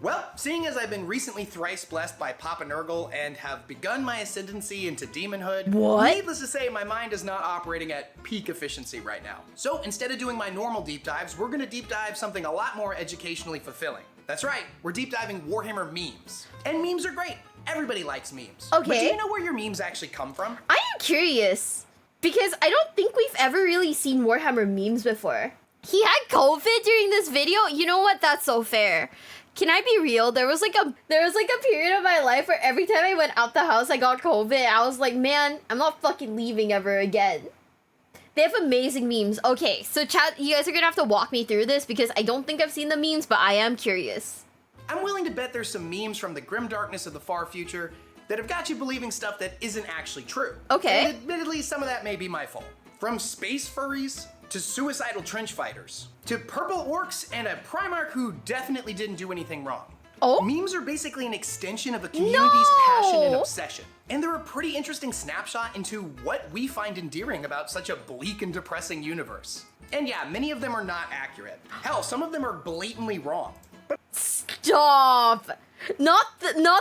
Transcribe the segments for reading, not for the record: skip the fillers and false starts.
Well, seeing as I've been recently thrice blessed by Papa Nurgle and have begun my ascendancy into demonhood, needless to say, my mind is not operating at peak efficiency right now. So instead of doing my normal deep dives, we're gonna deep dive something a lot more educationally fulfilling. That's right, we're deep diving Warhammer memes. And memes are great. Everybody likes memes. Okay. But do you know where your memes actually come from? I am curious, because I don't think we've ever really seen Warhammer memes before. He had COVID during this video? You know what? That's so fair. Can I be real? There was like a period of my life where every time I went out the house, I got COVID. I was like, man, I'm not fucking leaving ever again. They have amazing memes. Okay, so chat, you guys are gonna have to walk me through this because I don't think I've seen the memes, but I am curious. I'm willing to bet there's some memes from the grim darkness of the far future that have got you believing stuff that isn't actually true. Okay. And admittedly, some of that may be my fault. From space furries, to suicidal trench fighters, to purple orcs and a Primarch who definitely didn't do anything wrong. Oh? Memes are basically an extension of a community's passion and obsession. And they're a pretty interesting snapshot into what we find endearing about such a bleak and depressing universe. And yeah, many of them are not accurate. Hell, some of them are blatantly wrong. Stop! Not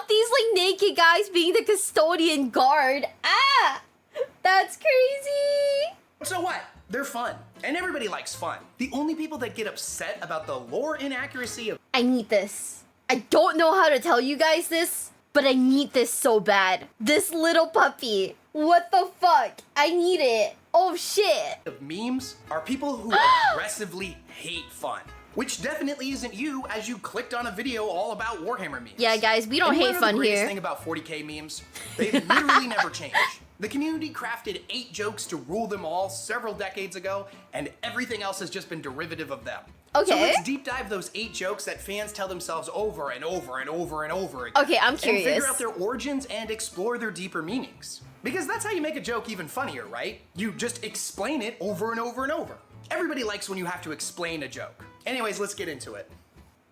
these like naked guys being the custodian guard. Ah! That's crazy! So what? They're fun, and everybody likes fun. The only people that get upset about the lore inaccuracy of— I need this. I don't know how to tell you guys this, but I need this so bad. This little puppy. What the fuck? I need it. Oh shit. of memes are people who aggressively hate fun. Which definitely isn't you, as you clicked on a video all about Warhammer memes. Yeah, guys, we don't And hate fun the greatest here. thing about 40k memes, they literally never change. The community crafted 8 jokes to rule them all several decades ago, and everything else has just been derivative of them. Okay. So let's deep dive those 8 jokes that fans tell themselves over and over and over and over again. Okay, I'm curious. And figure out their origins and explore their deeper meanings. Because that's how you make a joke even funnier, right? You just explain it over and over and over. Everybody likes when you have to explain a joke. Anyways, let's get into it.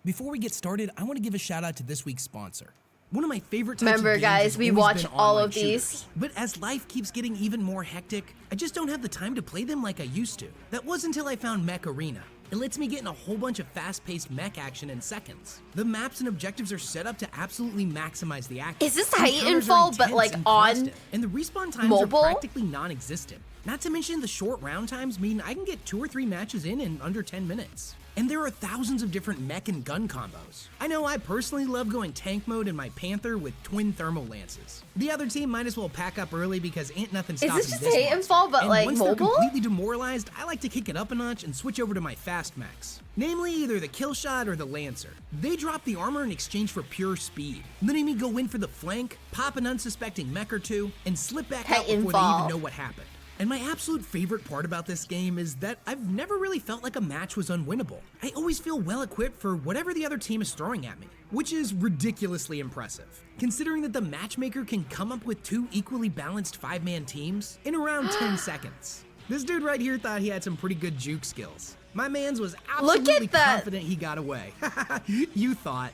Before we get started, I want to give a shout out to this week's sponsor. One of my favorite types Remember, of games guys, has we always watch been all online of these. shooters. But as life keeps getting even more hectic, I just don't have the time to play them like I used to. That was until I found Mech Arena. It lets me get in a whole bunch of fast-paced mech action in seconds. The maps and objectives are set up to absolutely maximize the action. Is this Encounters are Titanfall, but intense like and on constant, and the respawn times mobile? are practically non-existent. Not to mention the short round times mean I can get 2 or 3 matches in under 10 minutes. And there are thousands of different mech and gun combos. I know I personally love going tank mode in my Panther with twin thermal lances. The other team might as well pack up early because ain't nothing stopping this this just Titanfall, but and like once mobile? they're completely demoralized, I like to kick it up a notch and switch over to my fast mechs. Namely, either the Killshot or the Lancer. They drop the armor in exchange for pure speed, letting me go in for the flank, pop an unsuspecting mech or two, and slip back out before they Titanfall. even know what happened. And my absolute favorite part about this game is that I've never really felt like a match was unwinnable. I always feel well equipped for whatever the other team is throwing at me, which is ridiculously impressive, considering that the matchmaker can come up with 2 equally balanced 5-man teams in around 10 seconds. This dude right here thought he had some pretty good juke skills. My mans was absolutely confident he got away. You thought.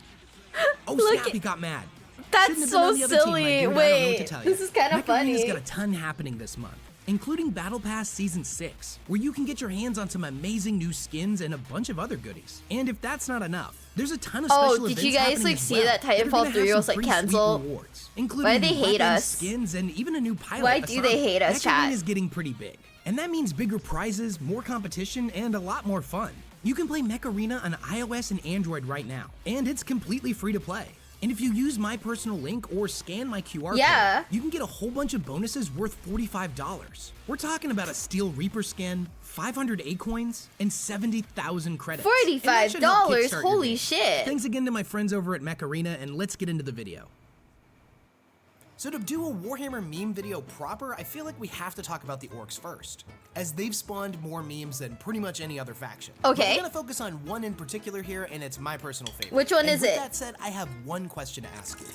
Oh snap, he got mad. That's Shouldn't have been so on the other team, my silly. dude. I don't know what Wait, to tell you. this is kind of Mech Arena's funny. got a ton happening this month, including Battle Pass Season 6, where you can get your hands on some amazing new skins and a bunch of other goodies. And if that's not enough, there's a ton of special events did you guys happening like as see well that are gonna Titanfall have 3 some was like pretty sweet canceled? rewards, including Why do they new hate weapons, us? skins, and even a new pilot. Why do they hate us, Mech chat? Arena is getting pretty big, and that means bigger prizes, more competition, and a lot more fun. You can play Mech Arena on iOS and Android right now, and it's completely free to play. And if you use my personal link or scan my QR Yeah. code, you can get a whole bunch of bonuses worth $45. We're talking about a Steel Reaper skin, 500 A-coins, and 70,000 credits. And that should help $45? kickstart your Holy game. shit. Thanks again to my friends over at Mech Arena, and let's get into the video. So to do a Warhammer meme video proper, I feel like we have to talk about the orcs first, as they've spawned more memes than pretty much any other faction. But Okay. we're gonna focus on one in particular here, and it's my personal favorite. Which one And is with it? that said, I have one question to ask you.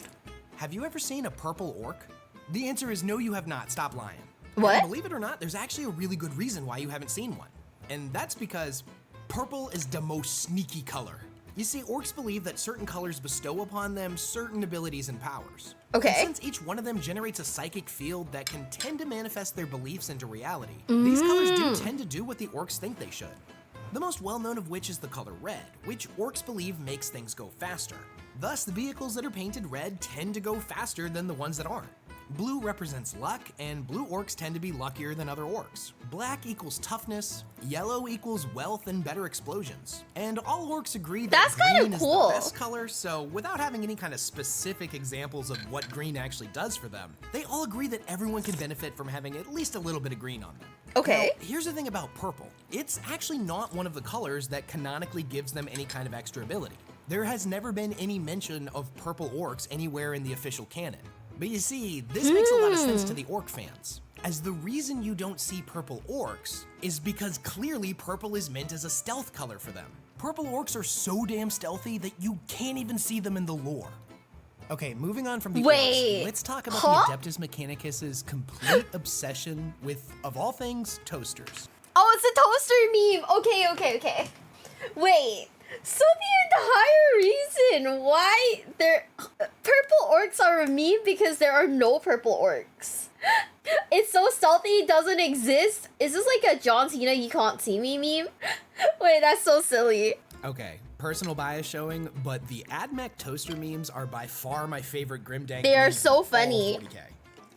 Have you ever seen a purple orc? The answer is no, you have not. Stop lying. What? And believe it or not, there's actually a really good reason why you haven't seen one. And that's because purple is the most sneaky color. You see, orcs believe that certain colors bestow upon them certain abilities and powers. Okay. And since each one of them generates a psychic field that can tend to manifest their beliefs into reality, these colors do tend to do what the orcs think they should. The most well-known of which is the color red, which orcs believe makes things go faster. Thus, the vehicles that are painted red tend to go faster than the ones that aren't. Blue represents luck, and blue orcs tend to be luckier than other orcs. Black equals toughness, yellow equals wealth and better explosions. And all orcs agree that That's green kinda is cool. the best color, so without having any kind of specific examples of what green actually does for them, they all agree that everyone can benefit from having at least a little bit of green on them. Okay. Now, here's the thing about purple. It's actually not one of the colors that canonically gives them any kind of extra ability. There has never been any mention of purple orcs anywhere in the official canon. But you see, this makes a lot of sense to the orc fans, as the reason you don't see purple orcs is because clearly purple is meant as a stealth color for them. Purple orcs are so damn stealthy that you can't even see them in the lore. Okay, moving on from the orcs, let's talk about the Adeptus Mechanicus' complete obsession with, of all things, toasters. Oh, it's a toaster meme. Okay. Wait. So the entire reason why purple orcs are a meme because there are no purple orcs. It's so stealthy it doesn't exist. Is this like a John Cena you can't see me meme? Wait, that's so silly. Okay, personal bias showing, but the AdMech toaster memes are by far my favorite grimdank. They are memes so of all funny. 40K.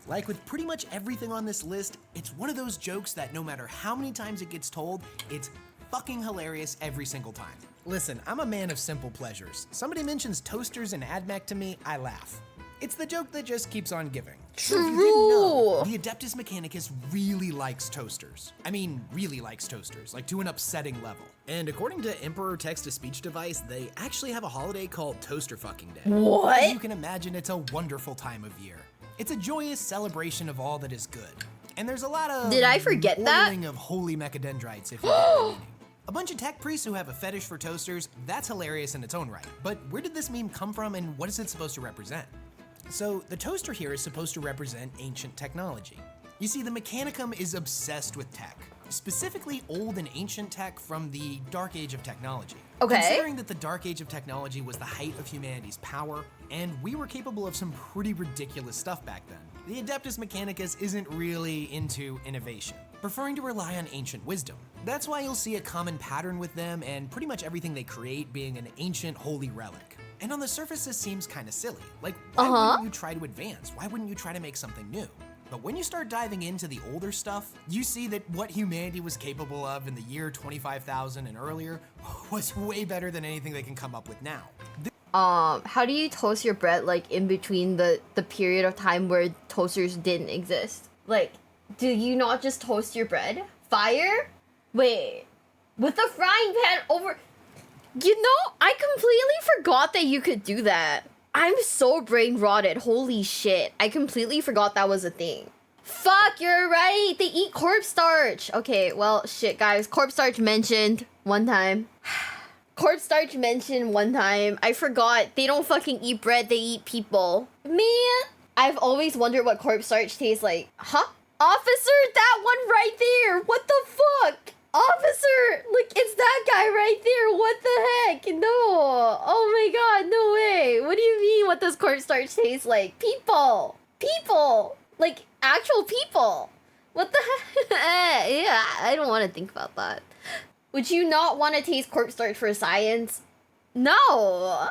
Like with pretty much everything on this list, it's one of those jokes that no matter how many times it gets told, it's fucking hilarious every single time. Listen, I'm a man of simple pleasures. Somebody mentions toasters and AdMech to me, I laugh. It's the joke that just keeps on giving. So if you didn't know, the Adeptus Mechanicus really likes toasters. I mean, really likes toasters, like to an upsetting level. And according to Emperor Text-to-Speech Device, they actually have a holiday called Toaster Fucking Day. What? As you can imagine, it's a wonderful time of year. It's a joyous celebration of all that is good. And there's a lot of Did I forget that? oiling of holy mechadendrites, if you get the meaning. A bunch of tech priests who have a fetish for toasters, that's hilarious in its own right. But where did this meme come from and what is it supposed to represent? So the toaster here is supposed to represent ancient technology. You see, the Mechanicum is obsessed with tech, specifically old and ancient tech from the Dark Age of technology. Okay. Considering that the Dark Age of technology was the height of humanity's power, and we were capable of some pretty ridiculous stuff back then, the Adeptus Mechanicus isn't really into innovation, preferring to rely on ancient wisdom. That's why you'll see a common pattern with them and pretty much everything they create being an ancient holy relic. And on the surface, this seems kind of silly. Like, why wouldn't you try to advance? Why wouldn't you try to make something new? But when you start diving into the older stuff, you see that what humanity was capable of in the year 25,000 and earlier was way better than anything they can come up with now. How do you toast your bread, like, in between the period of time where toasters didn't exist? Like, do you not just toast your bread? Fire? Wait, with a frying pan over... You know, I completely forgot that you could do that. I'm so brain rotted, holy shit. I completely forgot that was a thing. Fuck, you're right, they eat corpse starch. Okay, well, shit, guys, corpse starch mentioned one time. Corpse starch mentioned one time. I forgot. They don't fucking eat bread, they eat people. Man, I've always wondered what corpse starch tastes like. Huh? Officer, that one right there! What the fuck? Officer! Look, it's that guy right there! What the heck? No! Oh my god, no way! What do you mean, what does corpse starch taste like? People! People! Like, actual people! What the heck? Yeah, I don't want to think about that. Would you not want to taste corpse starch for science? No!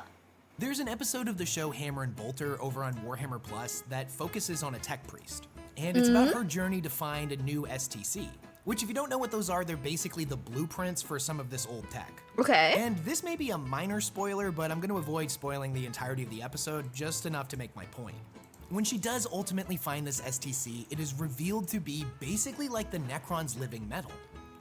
There's an episode of the show Hammer and Bolter over on Warhammer Plus that focuses on a tech priest. And it's about her journey to find a new STC. Which, if you don't know what those are, they're basically the blueprints for some of this old tech. Okay. And this may be a minor spoiler, but I'm going to avoid spoiling the entirety of the episode, just enough to make my point. When she does ultimately find this STC, it is revealed to be basically like the Necron's living metal.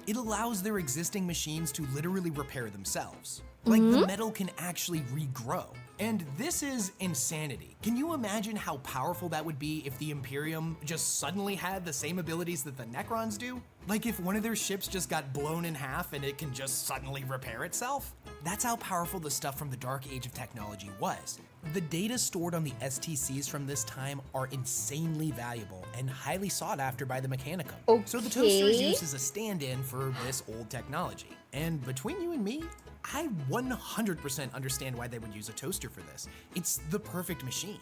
It allows their existing machines to literally repair themselves. Like, the metal can actually regrow. And this is insanity. Can you imagine how powerful that would be if the Imperium just suddenly had the same abilities that the Necrons do? Like if one of their ships just got blown in half and it can just suddenly repair itself? That's how powerful the stuff from the Dark Age of technology was. The data stored on the STCs from this time are insanely valuable and highly sought after by the Mechanicum. Okay. So the toaster is used as a stand-in for this old technology. And between you and me, I 100% understand why they would use a toaster for this. It's the perfect machine.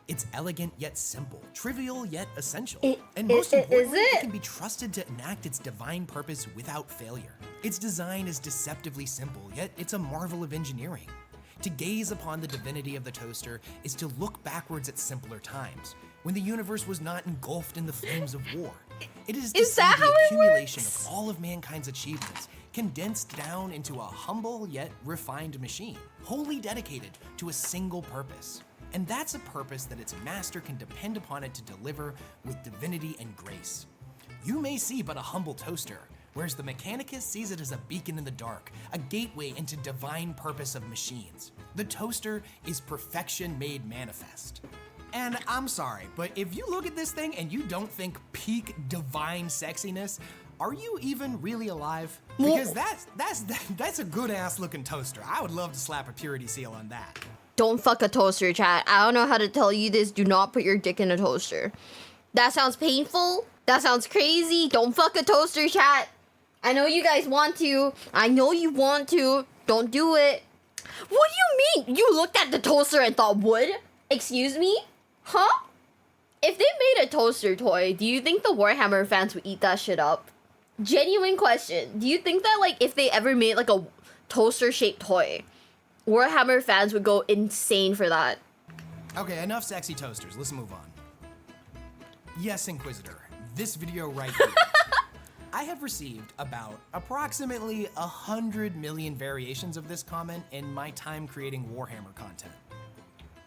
It's elegant yet simple, trivial yet essential. And most importantly, it can be trusted to enact its divine purpose without failure. Its design is deceptively simple, yet it's a marvel of engineering. To gaze upon the divinity of the toaster is to look backwards at simpler times, when the universe was not engulfed in the flames of war. It is to see that how the it accumulation works? of all of mankind's achievements condensed down into a humble yet refined machine, wholly dedicated to a single purpose. And that's a purpose that its master can depend upon it to deliver with divinity and grace. You may see but a humble toaster, whereas the Mechanicus sees it as a beacon in the dark, a gateway into divine purpose of machines. The toaster is perfection made manifest. And I'm sorry, but if you look at this thing and you don't think peak divine sexiness, are you even really alive? Because that's a good ass looking toaster. I would love to slap a purity seal on that. Don't fuck a toaster, chat. I don't know how to tell you this. Do not put your dick in a toaster. That sounds painful. That sounds crazy. Don't fuck a toaster, chat. I know you guys want to. I know you want to. Don't do it. What do you mean? You looked at the toaster and thought wood? Excuse me? Huh? If they made a toaster toy, do you think the Warhammer fans would eat that shit up? Genuine question. Do you think that, like, if they ever made, like, a toaster-shaped toy, Warhammer fans would go insane for that? Okay, enough sexy toasters. Let's move on. Yes, Inquisitor. This video right here. I have received about approximately 100 million variations of this comment in my time creating Warhammer content.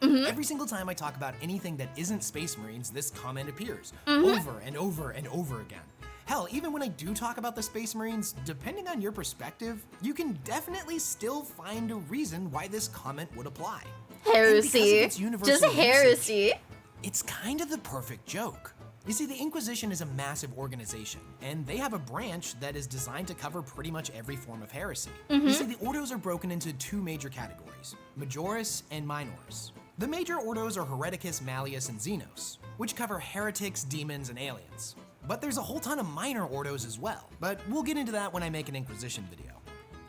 Every single time I talk about anything that isn't Space Marines, this comment appears over and over and over again. Hell, even when I do talk about the Space Marines, depending on your perspective, you can definitely still find a reason why this comment would apply. Heresy. Just Just heresy. Usage, it's kind of the perfect joke. You see, the Inquisition is a massive organization, and they have a branch that is designed to cover pretty much every form of heresy. You see, the Ordos are broken into two major categories, Majoris and Minoris. The major Ordos are Hereticus, Malleus, and Xenos, which cover heretics, demons, and aliens. But there's a whole ton of minor Ordos as well, but we'll get into that when I make an Inquisition video.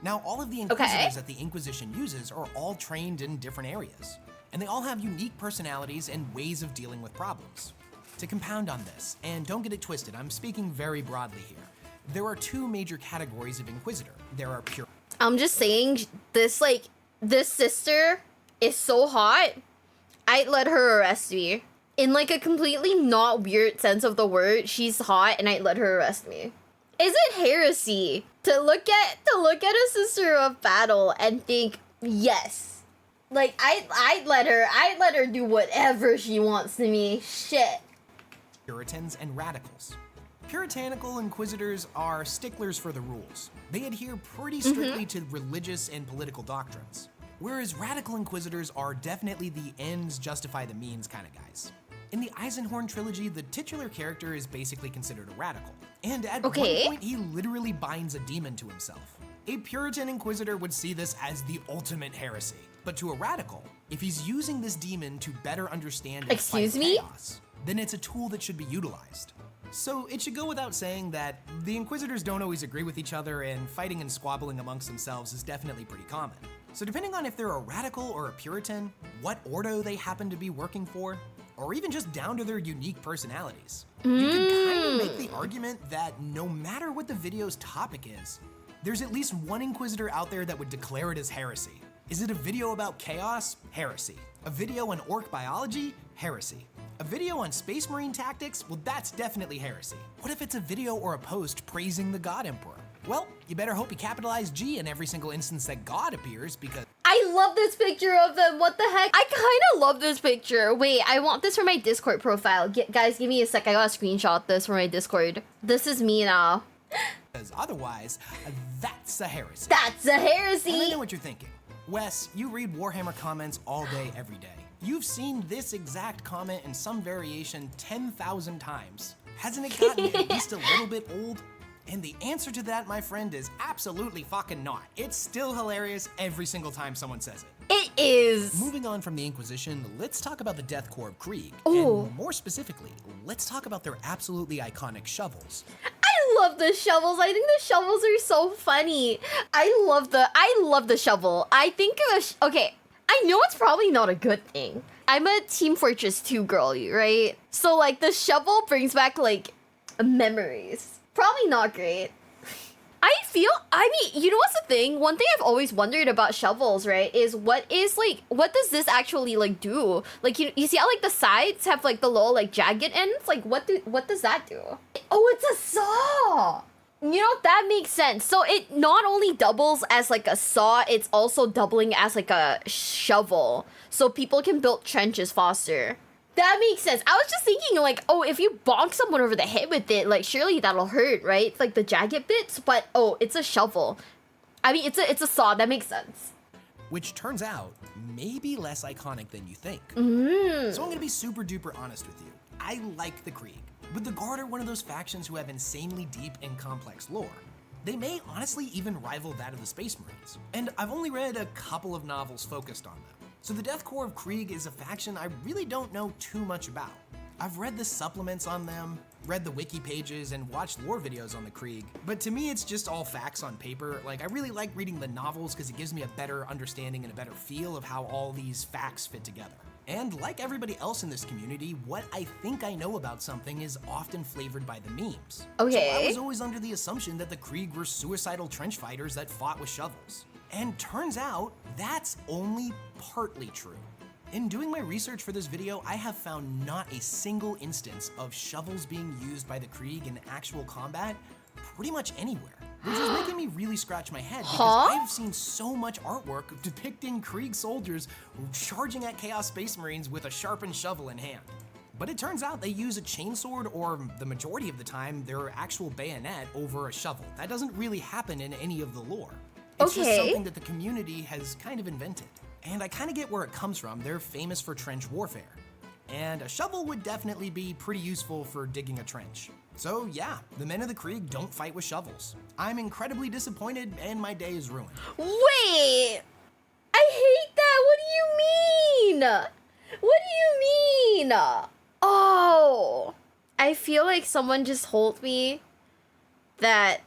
Now, all of the Inquisitors that the Inquisition uses are all trained in different areas, and they all have unique personalities and ways of dealing with problems. To compound on this, and don't get it twisted, I'm speaking very broadly here, there are two major categories of Inquisitor. There are pure... I'm just saying, this sister is so hot, I'd let her arrest me. In, like, a completely not weird sense of the word, she's hot and I'd let her arrest me. Is it heresy to look at a sister of battle and think, yes. Like, I'd let her do whatever she wants to me. Shit. Puritans and radicals. Puritanical Inquisitors are sticklers for the rules. They adhere pretty strictly to religious and political doctrines. Whereas radical Inquisitors are definitely the ends justify the means kind of guys. In the Eisenhorn trilogy, the titular character is basically considered a radical. And at one point, he literally binds a demon to himself. A Puritan Inquisitor would see this as the ultimate heresy. But to a radical, if he's using this demon to better understand and fight chaos, then it's a tool that should be utilized. So it should go without saying that the Inquisitors don't always agree with each other, and fighting and squabbling amongst themselves is definitely pretty common. So depending on if they're a radical or a Puritan, what Ordo they happen to be working for, or even just down to their unique personalities, you can kind of make the argument that no matter what the video's topic is, there's at least one Inquisitor out there that would declare it as heresy. Is it a video about chaos? Heresy. A video on orc biology? Heresy. A video on Space Marine tactics? Well, that's definitely heresy. What if it's a video or a post praising the God Emperor? Well, you better hope you capitalize G in every single instance that God appears, because... I love this picture of them. What the heck? I kind of love this picture. Wait, I want this for my Discord profile. Guys, give me a sec. I gotta screenshot this for my Discord. This is me now. Because otherwise, that's a heresy. That's a heresy! And I know what you're thinking. Wes, you read Warhammer comments all day, every day. You've seen this exact comment in some variation 10,000 times. Hasn't it gotten at least a little bit old? And the answer to that, my friend, is absolutely fucking not. It's still hilarious every single time someone says it. It is. Moving on from the Inquisition, let's talk about the Death Corps Krieg. Ooh. And more specifically, let's talk about their absolutely iconic shovels. I love the shovels. I think the shovels are so funny. I love the shovel. I think okay, I know it's probably not a good thing. I'm a Team Fortress 2 girly, right? So like the shovel brings back like memories. Probably not great. You know what's the thing? One thing I've always wondered about shovels, right, is what does this actually, like, do? Like, you see how, like, the sides have, like, the little, like, jagged ends? Like, what does that do? Oh, it's a saw! You know, that makes sense. So it not only doubles as, like, a saw, it's also doubling as, like, a shovel. So people can build trenches faster. That makes sense. I was just thinking, like, oh, if you bonk someone over the head with it, like, surely that'll hurt, right? Like, the jagged bits, but, oh, it's a shovel. I mean, it's a saw. That makes sense. Which turns out may be less iconic than you think. So I'm gonna be super duper honest with you. I like the Krieg, but the Guard are one of those factions who have insanely deep and complex lore. They may honestly even rival that of the Space Marines. And I've only read a couple of novels focused on them. So the Death Korps of Krieg is a faction I really don't know too much about. I've read the supplements on them, read the wiki pages, and watched lore videos on the Krieg, but to me it's just all facts on paper. Like, I really like reading the novels because it gives me a better understanding and a better feel of how all these facts fit together. And like everybody else in this community, what I think I know about something is often flavored by the memes. Okay. So I was always under the assumption that the Krieg were suicidal trench fighters that fought with shovels. And turns out, that's only partly true. In doing my research for this video, I have found not a single instance of shovels being used by the Krieg in actual combat pretty much anywhere. Which is making me really scratch my head because I've seen so much artwork depicting Krieg soldiers charging at Chaos Space Marines with a sharpened shovel in hand. But it turns out they use a chainsword, or the majority of the time, their actual bayonet over a shovel. That doesn't really happen in any of the lore. It's just something that the community has kind of invented. And I kind of get where it comes from. They're famous for trench warfare. And a shovel would definitely be pretty useful for digging a trench. So yeah, the men of the Krieg don't fight with shovels. I'm incredibly disappointed and my day is ruined. Wait! I hate that! What do you mean? What do you mean? Oh! I feel like someone just told me that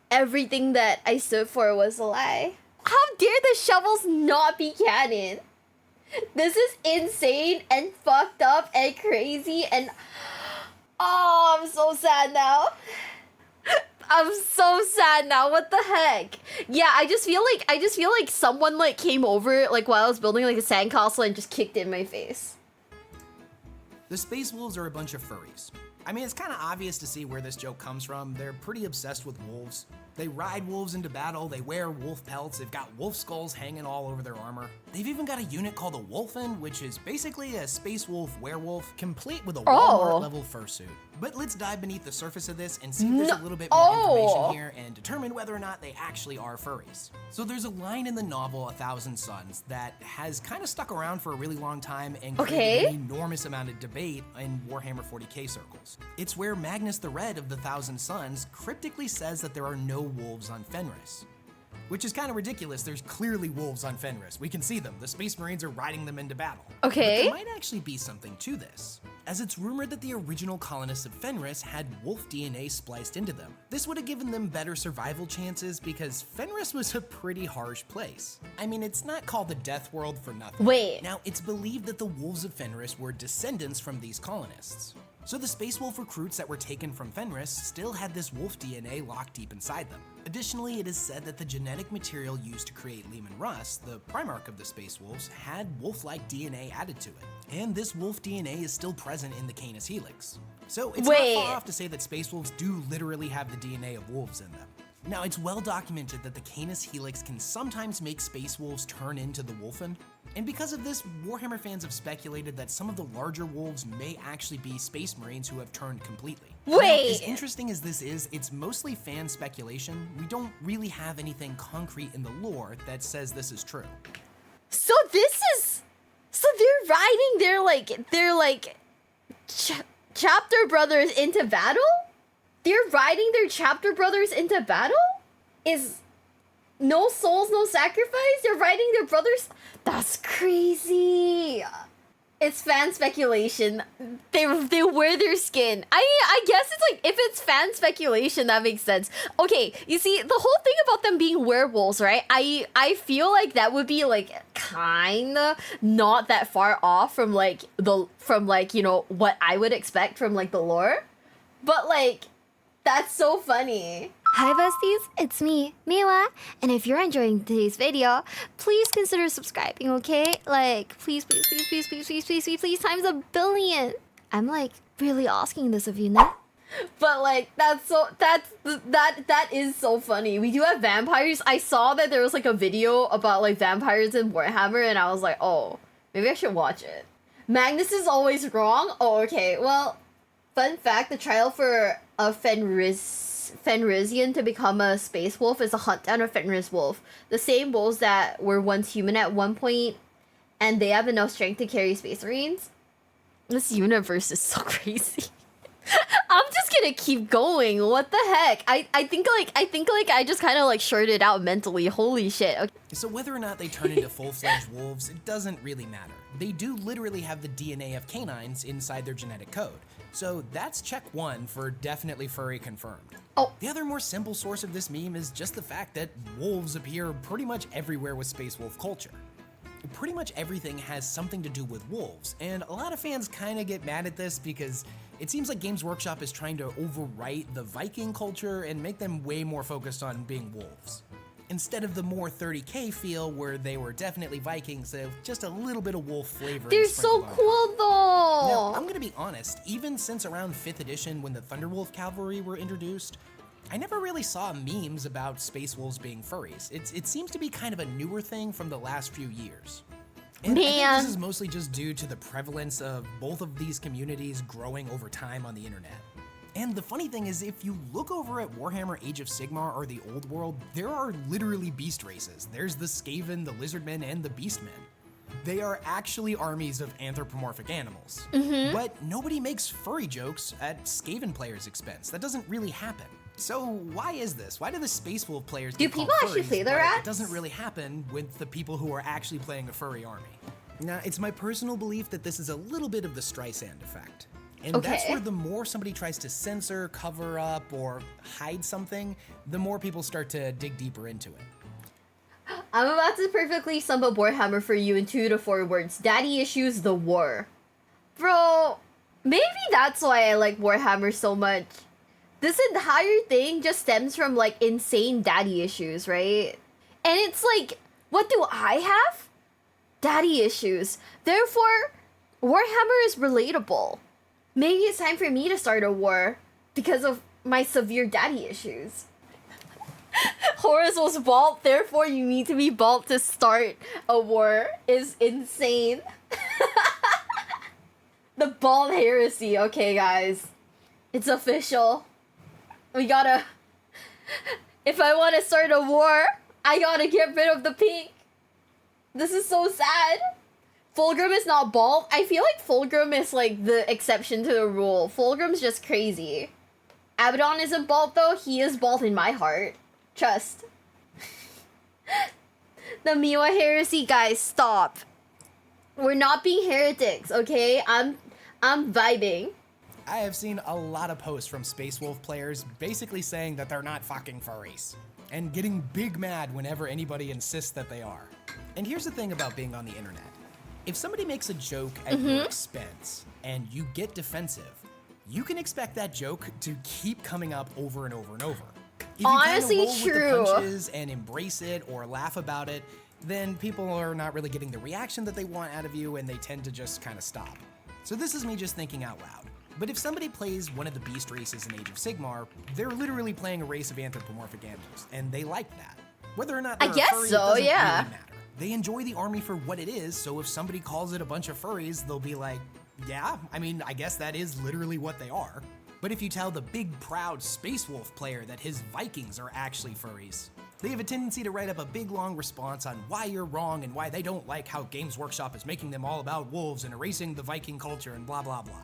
everything that I stood for was a lie. How dare the shovels not be canon? This is insane and fucked up and crazy and... Oh, I'm so sad now. I'm so sad now. What the heck? Yeah, I just feel like someone like came over like while I was building like a sandcastle and just kicked it in my face. The Space Wolves are a bunch of furries. I mean, it's kind of obvious to see where this joke comes from. They're pretty obsessed with wolves. They ride wolves into battle, they wear wolf pelts, they've got wolf skulls hanging all over their armor. They've even got a unit called a Wolfen, which is basically a space wolf werewolf, complete with a Walmart-level fursuit. But let's dive beneath the surface of this and see if there's a little bit more information here and determine whether or not they actually are furries. So there's a line in the novel, 1,000 Suns, that has kind of stuck around for a really long time and created an enormous amount of debate in Warhammer 40k circles. It's where Magnus the Red of the 1,000 Suns cryptically says that there are no wolves on Fenris. Which is kind of ridiculous. There's clearly wolves on Fenris. We can see them. The Space Marines are riding them into battle. Okay. But there might actually be something to this, as it's rumored that the original colonists of Fenris had wolf DNA spliced into them. This would have given them better survival chances because Fenris was a pretty harsh place. I mean, it's not called the Death World for nothing. Wait. Now, it's believed that the wolves of Fenris were descendants from these colonists. So the Space Wolf recruits that were taken from Fenris still had this wolf DNA locked deep inside them. Additionally, it is said that the genetic material used to create Leman Russ, the Primarch of the Space Wolves, had wolf-like DNA added to it. And this wolf DNA is still present in the Canis Helix. So it's not far off to say that Space Wolves do literally have the DNA of wolves in them. Now, it's well documented that the Canis Helix can sometimes make Space Wolves turn into the Wolfen, and because of this, Warhammer fans have speculated that some of the larger wolves may actually be Space Marines who have turned completely. Wait! Now, as interesting as this is, it's mostly fan speculation. We don't really have anything concrete in the lore that says this is true. So they're riding their chapter brothers into battle? They're riding their chapter brothers into battle? Is no souls, no sacrifice? They're riding their brothers? That's crazy. It's fan speculation. They wear their skin. I guess it's like, if it's fan speculation, that makes sense. Okay, you see, the whole thing about them being werewolves, right? I feel like that would be like kinda not that far off from you know, what I would expect from like the lore. But like, that's so funny. Hi besties, it's me, Miwa, and if you're enjoying today's video, please consider subscribing, okay? Like, please, times a billion. I'm like really asking this of you now. But like, that is so funny. We do have vampires. I saw that there was like a video about like vampires in Warhammer, and I was like, oh, maybe I should watch it. Magnus is always wrong? Oh, okay. Well, fun fact, the trial for a Fenrisian to become a space wolf is a hunt down a Fenris wolf. The same wolves that were once human at one point, and they have enough strength to carry space marines. This universe is so crazy. I'm just gonna keep going. What the heck? I think I just kind of like shorted out mentally. Holy shit. Okay. So whether or not they turn into full-fledged wolves, it doesn't really matter. They do literally have the DNA of canines inside their genetic code. So that's check one for definitely furry confirmed. Oh. The other more simple source of this meme is just the fact that wolves appear pretty much everywhere with space wolf culture. Pretty much everything has something to do with wolves, and a lot of fans kind of get mad at this because it seems like Games Workshop is trying to overwrite the Viking culture and make them way more focused on being wolves, instead of the more 40k feel where they were definitely Vikings with just a little bit of wolf flavor. They're so cool though! Now, I'm gonna be honest, even since around 5th edition when the Thunderwolf Cavalry were introduced, I never really saw memes about space wolves being furries. It seems to be kind of a newer thing from the last few years. And I think this is mostly just due to the prevalence of both of these communities growing over time on the internet. And the funny thing is, if you look over at Warhammer Age of Sigmar or the Old World, there are literally beast races. There's the Skaven, the Lizardmen, and the Beastmen. They are actually armies of anthropomorphic animals. But nobody makes furry jokes at Skaven players' expense. That doesn't really happen. So why is this? Why do the Space Wolf players do people actually play their rats? It doesn't really happen with the people who are actually playing a furry army. Now, it's my personal belief that this is a little bit of the Streisand effect. And that's where the more somebody tries to censor, cover up, or hide something, the more people start to dig deeper into it. I'm about to perfectly sum up Warhammer for you in 2 to 4 words. Daddy issues, the war. Bro, maybe that's why I like Warhammer so much. This entire thing just stems from like insane daddy issues, right? And it's like, what do I have? Daddy issues. Therefore, Warhammer is relatable. Maybe it's time for me to start a war because of my severe daddy issues. Horus was bald, therefore you need to be bald to start a war is insane. The bald heresy. Okay, guys. It's official. We gotta... If I want to start a war, I gotta get rid of the pink. This is so sad. Fulgrim is not bald. I feel like Fulgrim is like the exception to the rule. Fulgrim's just crazy. Abaddon isn't bald though. He is bald in my heart. Trust. The Miwa heresy, guys, stop. We're not being heretics, okay? I'm vibing. I have seen a lot of posts from Space Wolf players basically saying that they're not fucking furries, and getting big mad whenever anybody insists that they are. And here's the thing about being on the internet. If somebody makes a joke at your expense, and you get defensive, you can expect that joke to keep coming up over and over and over. If you honestly, roll with the punches and embrace it or laugh about it, then people are not really getting the reaction that they want out of you, and they tend to just kind of stop. So this is me just thinking out loud. But if somebody plays one of the beast races in Age of Sigmar, they're literally playing a race of anthropomorphic animals, and they like that. Whether or not they're I guess furry, so, it doesn't yeah. really matter. They enjoy the army for what it is, so if somebody calls it a bunch of furries, they'll be like, yeah, I mean, I guess that is literally what they are. But if you tell the big, proud Space Wolf player that his Vikings are actually furries, they have a tendency to write up a big, long response on why you're wrong and why they don't like how Games Workshop is making them all about wolves and erasing the Viking culture and blah, blah, blah.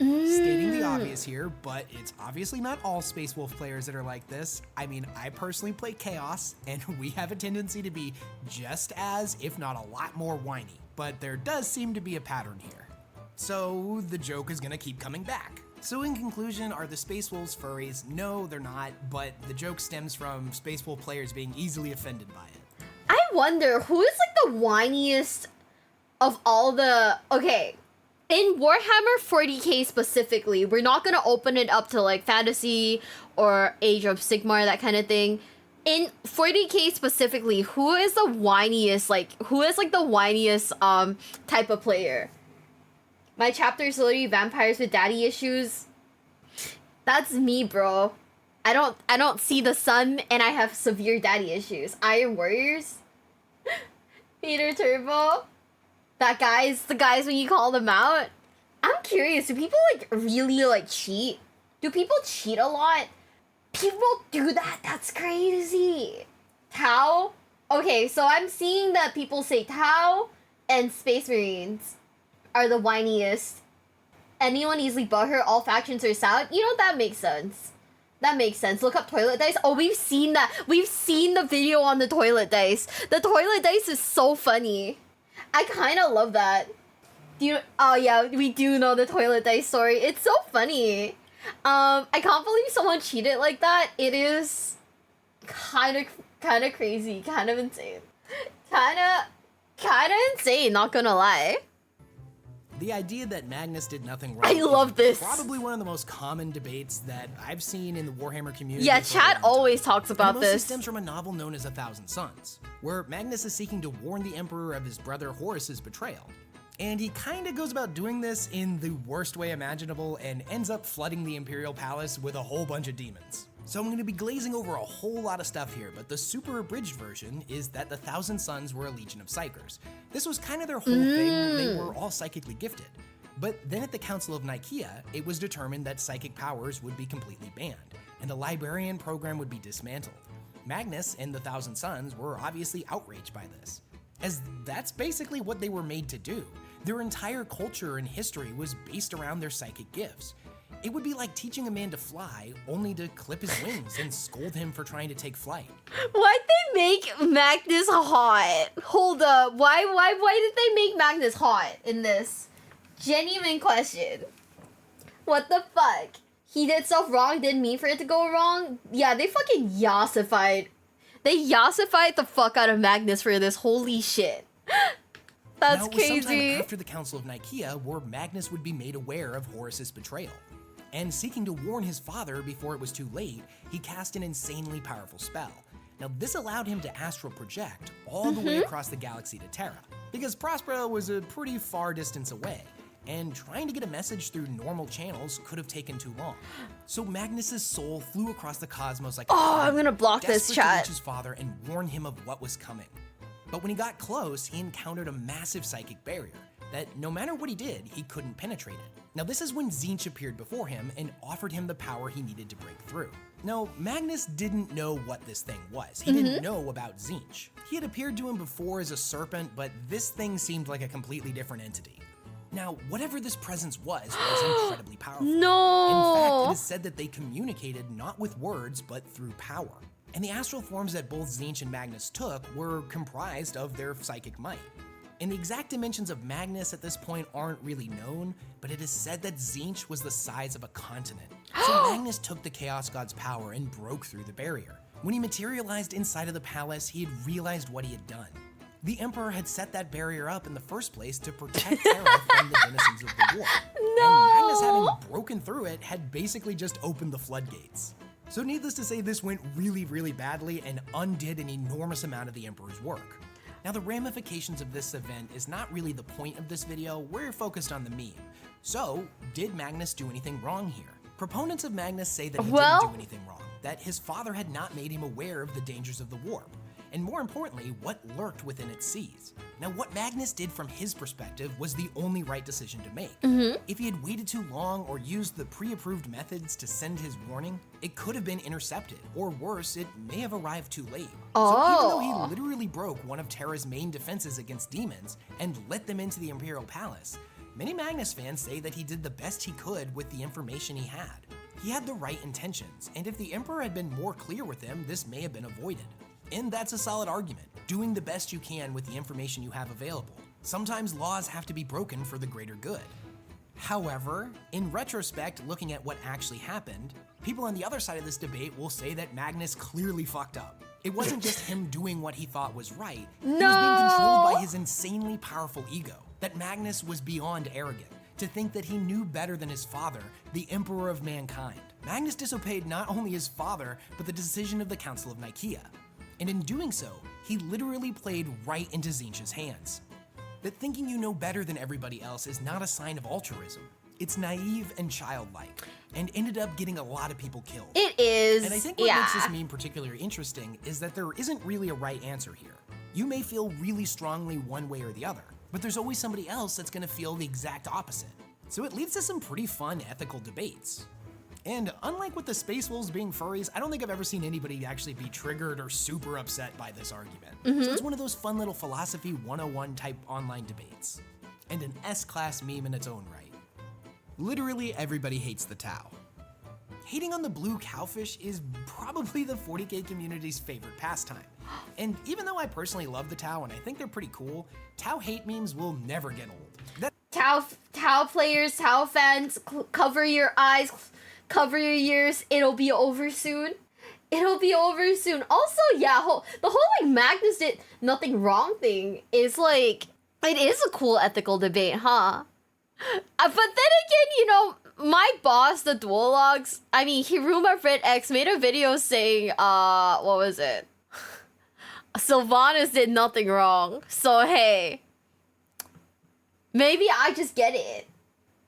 Stating the obvious here, but it's obviously not all Space Wolf players that are like this. I mean, I personally play Chaos, and we have a tendency to be just as, if not a lot more whiny, but there does seem to be a pattern here. So the joke is gonna keep coming back. So in conclusion, are the Space Wolves furries? No, they're not, but the joke stems from Space Wolf players being easily offended by it. I wonder, who is like the whiniest of all the... Okay, In Warhammer 40k specifically, we're not gonna open it up to like fantasy or Age of Sigmar, that kind of thing. In 40k specifically, who is the whiniest type of player? My chapter is literally vampires with daddy issues. That's me, bro. I don't see the sun and I have severe daddy issues. Iron Warriors? Peter Turbo? The guys when you call them out? I'm curious, do people like really like cheat? Do people cheat a lot? People do that? That's crazy. Tau? Okay, so I'm seeing that people say Tau and Space Marines are the whiniest. Anyone easily butthurt, all factions are sound. You know, that makes sense. That makes sense. Look up toilet dice. Oh, we've seen that. We've seen the video on the toilet dice. The toilet dice is so funny. I kind of love that. Oh yeah, we do know the toilet dice story. It's so funny. I can't believe someone cheated like that. It is kind of crazy, kind of insane. Kind of insane, not gonna lie. The idea that Magnus did nothing wrong. I love this. Probably one of the most common debates that I've seen in the Warhammer community. Yeah, chat always talks about this. It stems from a novel known as 1,000 Suns, where Magnus is seeking to warn the Emperor of his brother Horus's betrayal. And he kind of goes about doing this in the worst way imaginable and ends up flooding the Imperial Palace with a whole bunch of demons. So I'm going to be glazing over a whole lot of stuff here, but the super abridged version is that the 1,000 Suns were a legion of psychers. This was kind of their whole thing. They were all psychically gifted. But then at the Council of Nicaea, it was determined that psychic powers would be completely banned, and the librarian program would be dismantled. Magnus and the 1,000 Suns were obviously outraged by this, as that's basically what they were made to do. Their entire culture and history was based around their psychic gifts. It would be like teaching a man to fly, only to clip his wings and scold him for trying to take flight. Why'd they make Magnus hot? Hold up, why did they make Magnus hot in this? Genuine question. What the fuck? He did stuff wrong, didn't mean for it to go wrong? Yeah, they fucking yassified. They yassified the fuck out of Magnus for this, holy shit. That's crazy. Sometime after the Council of Nicaea, where Magnus would be made aware of Horus's betrayal. And seeking to warn his father before it was too late, he cast an insanely powerful spell. Now, this allowed him to astral project all the way across the galaxy to Terra, because Prospero was a pretty far distance away, and trying to get a message through normal channels could have taken too long. So Magnus's soul flew across the cosmos like I'm gonna block this desperate chat. to reach his father and warn him of what was coming. But when he got close, he encountered a massive psychic barrier that no matter what he did, he couldn't penetrate it. Now this is when Tzeentch appeared before him and offered him the power he needed to break through. Now, Magnus didn't know what this thing was. He didn't know about Tzeentch. He had appeared to him before as a serpent, but this thing seemed like a completely different entity. Now, whatever this presence was incredibly powerful. No! In fact, it is said that they communicated not with words, but through power. And the astral forms that both Tzeentch and Magnus took were comprised of their psychic might. And the exact dimensions of Magnus at this point aren't really known, but it is said that Tzeentch was the size of a continent. So Magnus took the Chaos God's power and broke through the barrier. When he materialized inside of the palace, he had realized what he had done. The Emperor had set that barrier up in the first place to protect Terra from the denizens of the war. No! And Magnus, having broken through it, had basically just opened the floodgates. So needless to say, this went really, really badly and undid an enormous amount of the Emperor's work. Now, the ramifications of this event is not really the point of this video. We're focused on the meme. So, did Magnus do anything wrong here? Proponents of Magnus say that he didn't do anything wrong, that his father had not made him aware of the dangers of the warp, and more importantly, what lurked within its seas. Now, what Magnus did from his perspective was the only right decision to make. If he had waited too long or used the pre-approved methods to send his warning, it could have been intercepted, or worse, it may have arrived too late. So even though he literally broke one of Terra's main defenses against demons and let them into the Imperial Palace, many Magnus fans say that he did the best he could with the information he had. He had the right intentions, and if the Emperor had been more clear with him, this may have been avoided. And that's a solid argument, doing the best you can with the information you have available. Sometimes laws have to be broken for the greater good. However, in retrospect, looking at what actually happened, people on the other side of this debate will say that Magnus clearly fucked up. It wasn't just him doing what he thought was right, he was being controlled by his insanely powerful ego, that Magnus was beyond arrogant. to think that he knew better than his father, the Emperor of Mankind. Magnus disobeyed not only his father, but the decision of the Council of Nicaea. And in doing so, he literally played right into Tzeentch's hands. That thinking you know better than everybody else is not a sign of altruism. It's naive and childlike, and ended up getting a lot of people killed. It is, And I think what makes this meme particularly interesting is that there isn't really a right answer here. You may feel really strongly one way or the other, but there's always somebody else that's gonna feel the exact opposite. So it leads to some pretty fun ethical debates. And unlike with the Space Wolves being furries, I don't think I've ever seen anybody actually be triggered or super upset by this argument. So it's one of those fun little philosophy 101 type online debates. And an S-class meme in its own right. Literally everybody hates the Tau. Hating on the blue cowfish is probably the 40k community's favorite pastime. And even though I personally love the Tau and I think they're pretty cool, Tau hate memes will never get old. Tau players, Tau fans, cover your eyes, cover your ears. It'll be over soon. It'll be over soon. Also, yeah, the whole like Magnus did nothing wrong thing is like, it is a cool ethical debate, huh? But then again, you know, my boss, the Duologs, I mean, Hiruma Fred X made a video saying, what was it? Sylvanas did nothing wrong. So, hey, maybe I just get it.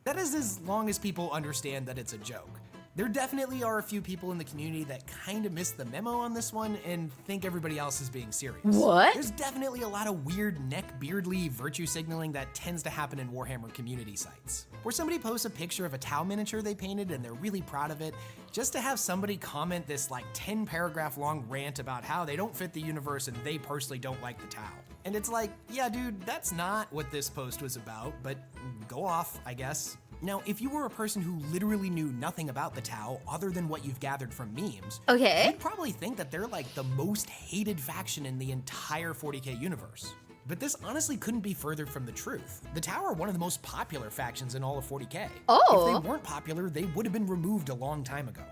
That is as long as people understand that it's a joke. There definitely are a few people in the community that kind of miss the memo on this one and think everybody else is being serious. What? There's definitely a lot of weird neck-beardly virtue signaling that tends to happen in Warhammer community sites, where somebody posts a picture of a Tau miniature they painted and they're really proud of it, just to have somebody comment this like 10-paragraph long rant about how they don't fit the universe and they personally don't like the Tau. And it's like, yeah, dude, that's not what this post was about, but go off, I guess. Now, if you were a person who literally knew nothing about the Tau other than what you've gathered from memes, Okay. you'd probably think that they're like the most hated faction in the entire 40k universe. But this honestly couldn't be further from the truth. The Tau are one of the most popular factions in all of 40k. Oh. If they weren't popular, they would have been removed a long time ago.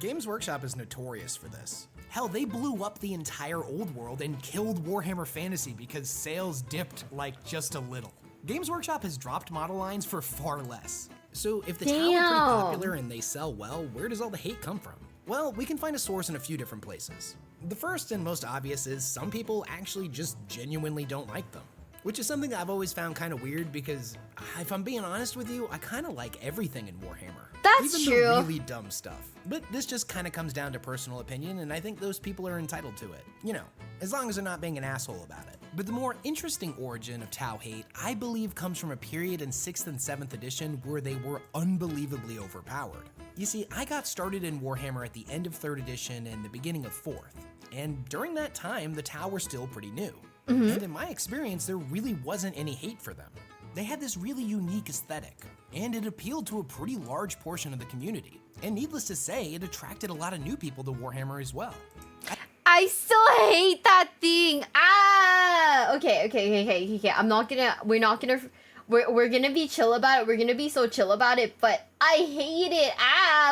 Games Workshop is notorious for this. Hell, they blew up the entire old world and killed Warhammer Fantasy because sales dipped like just a little. Games Workshop has dropped model lines for far less. So if the Tau are pretty popular and they sell well, where does all the hate come from? Well, we can find a source in a few different places. The first and most obvious is some people actually just genuinely don't like them, which is something I've always found kind of weird because if I'm being honest with you, I kind of like everything in Warhammer. That's even true. the really dumb stuff. But this just kind of comes down to personal opinion, and I think those people are entitled to it. You know, as long as they're not being an asshole about it. But the more interesting origin of Tau hate, I believe, comes from a period in 6th and 7th edition where they were unbelievably overpowered. You see, I got started in Warhammer at the end of 3rd edition and the beginning of 4th, and during that time, the Tau were still pretty new. And in my experience, there really wasn't any hate for them. They had this really unique aesthetic, and it appealed to a pretty large portion of the community. And needless to say, it attracted a lot of new people to Warhammer as well. I still hate that thing. Okay. I'm not gonna. We're gonna be chill about it. We're gonna be so chill about it. But I hate it.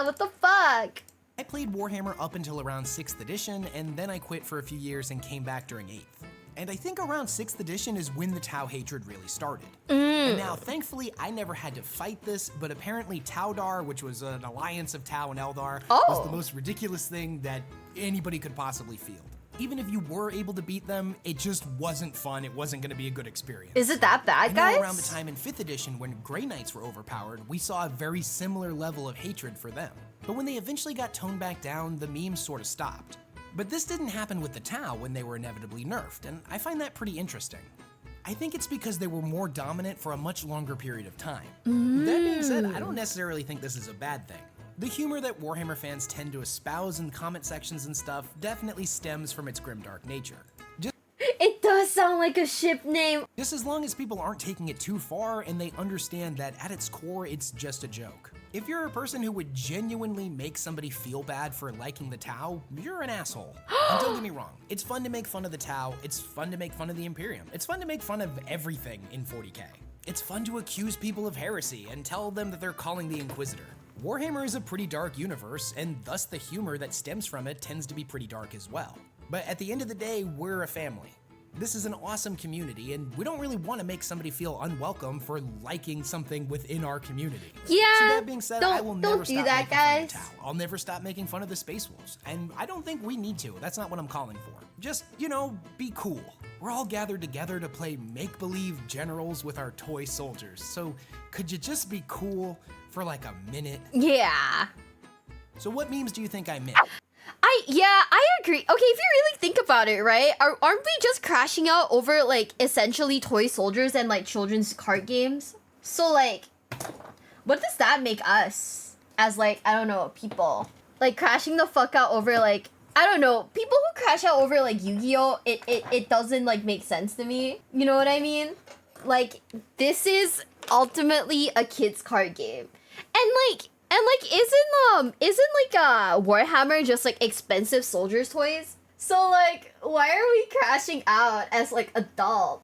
What the fuck? I played Warhammer up until around 6th edition, and then I quit for a few years and came back during 8th. And I think around 6th edition is when the Tau hatred really started. And now, thankfully, I never had to fight this, but apparently Taudar, which was an alliance of Tau and Eldar, was the most ridiculous thing that anybody could possibly field. Even if you were able to beat them, it just wasn't fun. It wasn't going to be a good experience. Is it that bad, And guys? now around the time in 5th edition when Grey Knights were overpowered, we saw a very similar level of hatred for them. But when they eventually got toned back down, the memes sort of stopped. But this didn't happen with the Tau when they were inevitably nerfed, and I find that pretty interesting. I think it's because they were more dominant for a much longer period of time. That being said, I don't necessarily think this is a bad thing. The humor that Warhammer fans tend to espouse in comment sections and stuff definitely stems from its grimdark nature. It does sound like a ship name. Just as long as people aren't taking it too far and they understand that at its core, it's just a joke. If you're a person who would genuinely make somebody feel bad for liking the Tau, you're an asshole. And don't get me wrong, it's fun to make fun of the Tau, it's fun to make fun of the Imperium, it's fun to make fun of everything in 40k. It's fun to accuse people of heresy and tell them that they're calling the Inquisitor. Warhammer is a pretty dark universe, and thus the humor that stems from it tends to be pretty dark as well. But at the end of the day, we're a family. This is an awesome community, and we don't really want to make somebody feel unwelcome for liking something within our community. Yeah. So that being said, I will never stop that, making fun guys. of Tau. I'll never stop making fun of the Space Wolves, and I don't think we need to. That's not what I'm calling for. Just, be cool. We're all gathered together to play make-believe generals with our toy soldiers, so could you just be cool for like a minute? Yeah. So what memes do you think I missed? I agree. Okay, if you really think about it, right? Aren't we just crashing out over like essentially toy soldiers and like children's card games? So like, what does that make us as like, I don't know, people? Like crashing the fuck out over like, I don't know, people who crash out over like Yu-Gi-Oh! It doesn't like make sense to me. You know what I mean? Like, this is ultimately a kid's card game. And isn't Warhammer just like expensive soldiers toys? So like, why are we crashing out as like adults?